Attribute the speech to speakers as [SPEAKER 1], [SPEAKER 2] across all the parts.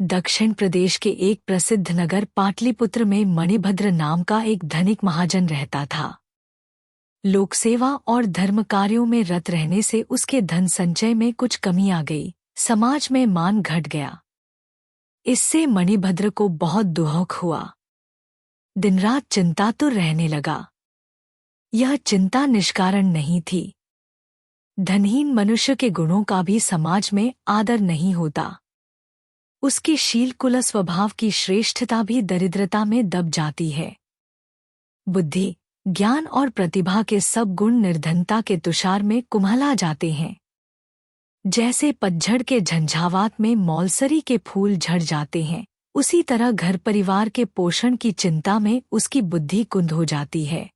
[SPEAKER 1] दक्षिण प्रदेश के एक प्रसिद्ध नगर पाटलिपुत्र में मणिभद्र नाम का एक धनिक महाजन रहता था। लोकसेवा और धर्म कार्यों में रत रहने से उसके धन संचय में कुछ कमी आ गई, समाज में मान घट गया। इससे मणिभद्र को बहुत दुख हुआ। दिन रात चिंतातुर रहने लगा। यह चिंता निष्कारण नहीं थी। धनहीन मनुष्य के गुणों का भी समाज में आदर नहीं होता। उसकी शील कुल स्वभाव की श्रेष्ठता भी दरिद्रता में दब जाती है। बुद्धि, ज्ञान और प्रतिभा के सब गुण निर्धनता के तुषार में कुम्हला जाते हैं। जैसे पतझड़ के झंझावात में मौलसरी के फूल झड़ जाते हैं, उसी तरह घर परिवार के पोषण की चिंता में उसकी बुद्धि कुंद हो जाती है।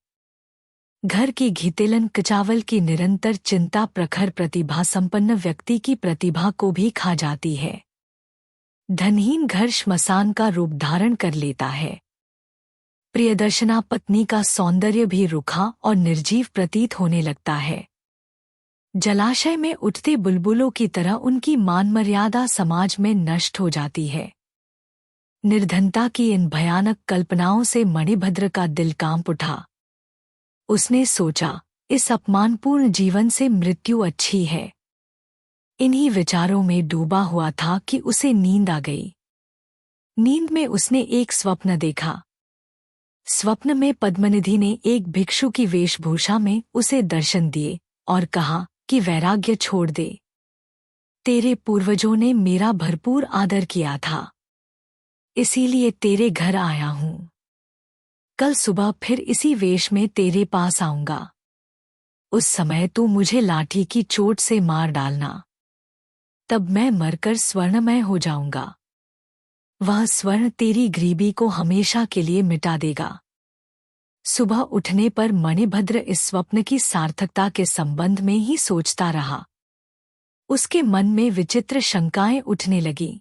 [SPEAKER 1] घर की घितेलन कचावल की निरंतर चिंता प्रखर प्रतिभा संपन्न व्यक्ति की प्रतिभा को भी खा जाती है। धनहीन घर श्मशान का रूप धारण कर लेता है। प्रियदर्शना पत्नी का सौंदर्य भी रुखा और निर्जीव प्रतीत होने लगता है। जलाशय में उठते बुलबुलों की तरह उनकी मान मर्यादा समाज में नष्ट हो जाती है। निर्धनता की इन भयानक कल्पनाओं से मणिभद्र का दिल कांप उठा। उसने सोचा, इस अपमानपूर्ण जीवन से मृत्यु अच्छी है। इन्हीं विचारों में डूबा हुआ था कि उसे नींद आ गई। नींद में उसने एक स्वप्न देखा। स्वप्न में पद्मनिधि ने एक भिक्षु की वेशभूषा में उसे दर्शन दिए और कहा कि वैराग्य छोड़ दे। तेरे पूर्वजों ने मेरा भरपूर आदर किया था, इसीलिए तेरे घर आया हूँ। कल सुबह फिर इसी वेश में तेरे पास आऊंगा। उस समय तू मुझे लाठी की चोट से मार डालना, तब मैं मरकर स्वर्णमय हो जाऊंगा। वह स्वर्ण तेरी गरीबी को हमेशा के लिए मिटा देगा। सुबह उठने पर मणिभद्र इस स्वप्न की सार्थकता के संबंध में ही सोचता रहा। उसके मन में विचित्र शंकाएं उठने लगीं।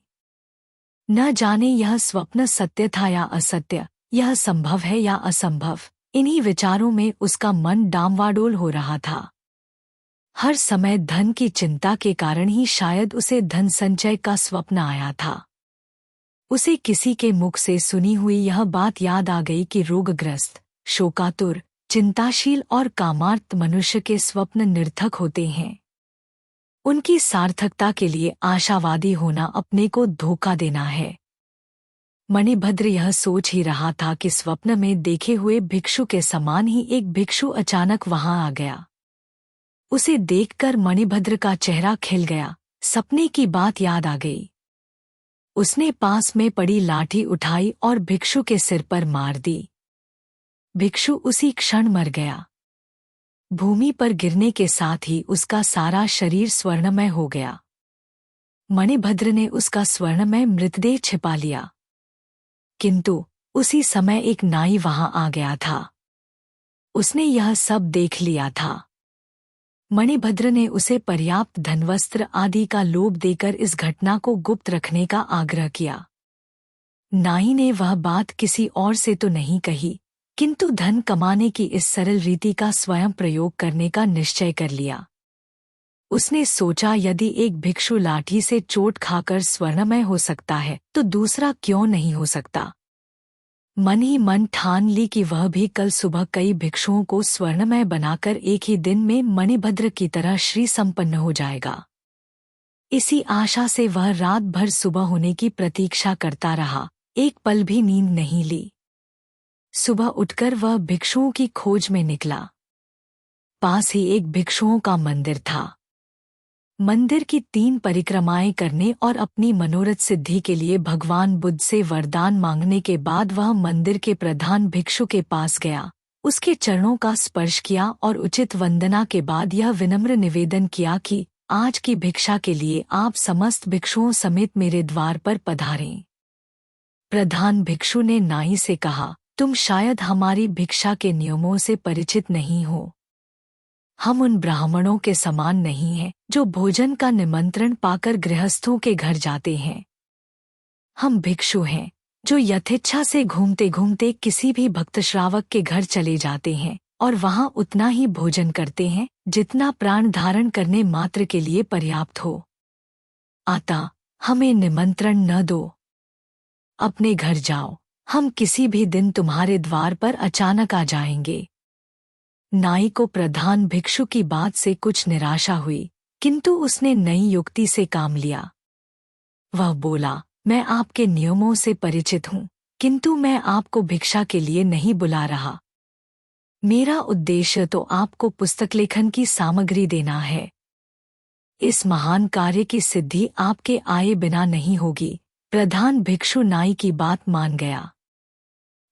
[SPEAKER 1] न जाने यह स्वप्न सत्य था या असत्य, यह संभव है या असंभव। इन्हीं विचारों में उसका मन डामाडोल हो रहा था। हर समय धन की चिंता के कारण ही शायद उसे धन संचय का स्वप्न आया था। उसे किसी के मुख से सुनी हुई यह बात याद आ गई कि रोगग्रस्त, शोकातुर, चिंताशील और कामार्त मनुष्य के स्वप्न निरर्थक होते हैं। उनकी सार्थकता के लिए आशावादी होना अपने को धोखा देना है। मणिभद्र यह सोच ही रहा था कि स्वप्न में देखे हुए भिक्षु के समान ही एक भिक्षु अचानक वहां आ गया। उसे देखकर मणिभद्र का चेहरा खिल गया। सपने की बात याद आ गई। उसने पास में पड़ी लाठी उठाई और भिक्षु के सिर पर मार दी। भिक्षु उसी क्षण मर गया। भूमि पर गिरने के साथ ही उसका सारा शरीर स्वर्णमय हो गया। मणिभद्र ने उसका स्वर्णमय मृतदेह छिपा लिया, किंतु उसी समय एक नाई वहां आ गया था। उसने यह सब देख लिया था। मणिभद्र ने उसे पर्याप्त धनवस्त्र आदि का लोभ देकर इस घटना को गुप्त रखने का आग्रह किया। नाई ने वह बात किसी और से तो नहीं कही, किंतु धन कमाने की इस सरल रीति का स्वयं प्रयोग करने का निश्चय कर लिया। उसने सोचा, यदि एक भिक्षु लाठी से चोट खाकर स्वर्णमय हो सकता है तो दूसरा क्यों नहीं हो सकता। मन ही मन ठान ली कि वह भी कल सुबह कई भिक्षुओं को स्वर्णमय बनाकर एक ही दिन में मणिभद्र की तरह श्री संपन्न हो जाएगा। इसी आशा से वह रात भर सुबह होने की प्रतीक्षा करता रहा, एक पल भी नींद नहीं ली। सुबह उठकर वह भिक्षुओं की खोज में निकला। पास ही एक भिक्षुओं का मंदिर था। मंदिर की 3 परिक्रमाएं करने और अपनी मनोरथ सिद्धि के लिए भगवान बुद्ध से वरदान मांगने के बाद वह मंदिर के प्रधान भिक्षु के पास गया, उसके चरणों का स्पर्श किया और उचित वंदना के बाद यह विनम्र निवेदन किया कि आज की भिक्षा के लिए आप समस्त भिक्षुओं समेत मेरे द्वार पर पधारें। प्रधान भिक्षु ने नाई से कहा, तुम शायद हमारी भिक्षा के नियमों से परिचित नहीं हो। हम उन ब्राह्मणों के समान नहीं हैं जो भोजन का निमंत्रण पाकर गृहस्थों के घर जाते हैं। हम भिक्षु हैं जो यथेच्छा से घूमते घूमते किसी भी भक्त श्रावक के घर चले जाते हैं और वहां उतना ही भोजन करते हैं जितना प्राण धारण करने मात्र के लिए पर्याप्त हो। अतः हमें निमंत्रण न दो। अपने घर जाओ, हम किसी भी दिन तुम्हारे द्वार पर अचानक आ जाएंगे। नाई को प्रधान भिक्षु की बात से कुछ निराशा हुई, किंतु उसने नई युक्ति से काम लिया। वह बोला, मैं आपके नियमों से परिचित हूँ, किंतु मैं आपको भिक्षा के लिए नहीं बुला रहा। मेरा उद्देश्य तो आपको पुस्तक लेखन की सामग्री देना है। इस महान कार्य की सिद्धि आपके आए बिना नहीं होगी। प्रधान भिक्षु नाई की बात मान गया।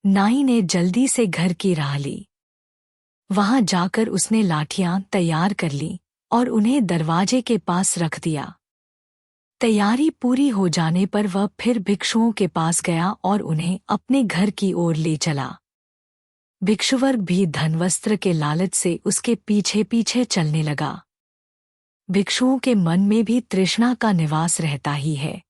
[SPEAKER 1] नाई ने जल्दी से घर की राह ली। वहां जाकर उसने लाठियां तैयार कर लीं और उन्हें दरवाजे के पास रख दिया। तैयारी पूरी हो जाने पर वह फिर भिक्षुओं के पास गया और उन्हें अपने घर की ओर ले चला। भिक्षुवर्ग भी धन वस्त्र के लालच से उसके पीछे पीछे चलने लगा। भिक्षुओं के मन में भी तृष्णा का निवास रहता ही है।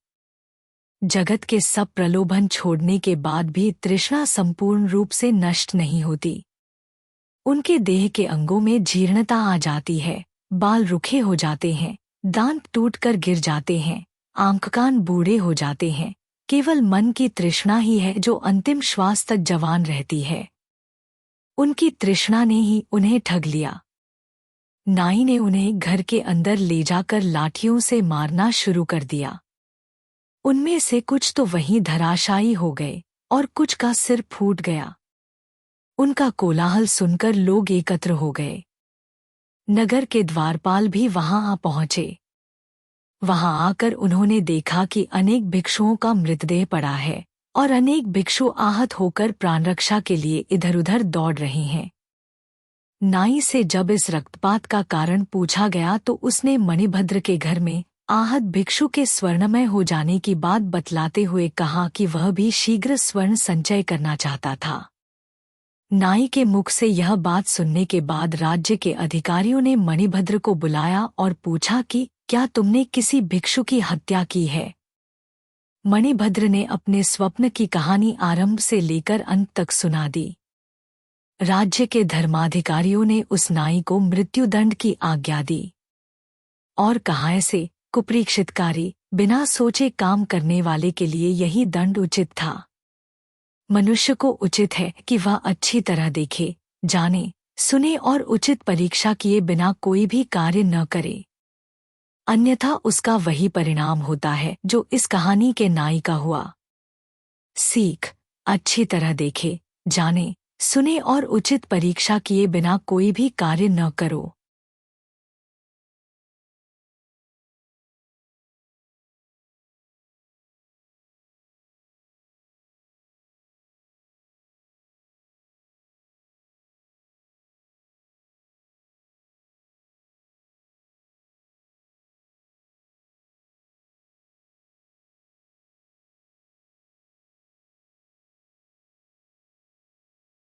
[SPEAKER 1] जगत के सब प्रलोभन छोड़ने के बाद भी तृष्णा संपूर्ण रूप से नष्ट नहीं होती। उनके देह के अंगों में जीर्णता आ जाती है, बाल रुखे हो जाते हैं, दांत टूटकर गिर जाते हैं, आंख कान बूढ़े हो जाते हैं। केवल मन की तृष्णा ही है जो अंतिम श्वास तक जवान रहती है। उनकी तृष्णा ने ही उन्हें ठग लिया। नाई ने उन्हें घर के अंदर ले जाकर लाठियों से मारना शुरू कर दिया। उनमें से कुछ तो वहीं धराशायी हो गए और कुछ का सिर फूट गया। उनका कोलाहल सुनकर लोग एकत्र हो गए। नगर के द्वारपाल भी वहां आ पहुंचे। वहां आकर उन्होंने देखा कि अनेक भिक्षुओं का मृतदेह पड़ा है और अनेक भिक्षु आहत होकर प्राण रक्षा के लिए इधर उधर दौड़ रहे हैं। नाई से जब इस रक्तपात का कारण पूछा गया तो उसने मणिभद्र के घर में आहत भिक्षु के स्वर्णमय हो जाने की बात बतलाते हुए कहा कि वह भी शीघ्र स्वर्ण संचय करना चाहता था। नाई के मुख से यह बात सुनने के बाद राज्य के अधिकारियों ने मणिभद्र को बुलाया और पूछा कि क्या तुमने किसी भिक्षु की हत्या की है? मणिभद्र ने अपने स्वप्न की कहानी आरंभ से लेकर अंत तक सुना दी। राज्य के धर्माधिकारियों ने उस नाई को मृत्युदंड की आज्ञा दी और कहा, ऐसे कुपरीक्षितकारी, बिना सोचे काम करने वाले के लिए यही दंड उचित था। मनुष्य को उचित है कि वह अच्छी तरह देखे, जाने, सुने और उचित परीक्षा किए बिना कोई भी कार्य न करे, अन्यथा उसका वही परिणाम होता है जो इस कहानी के नाई का हुआ। सीख, अच्छी तरह देखे, जाने, सुने और उचित परीक्षा किए बिना कोई भी कार्य न करो।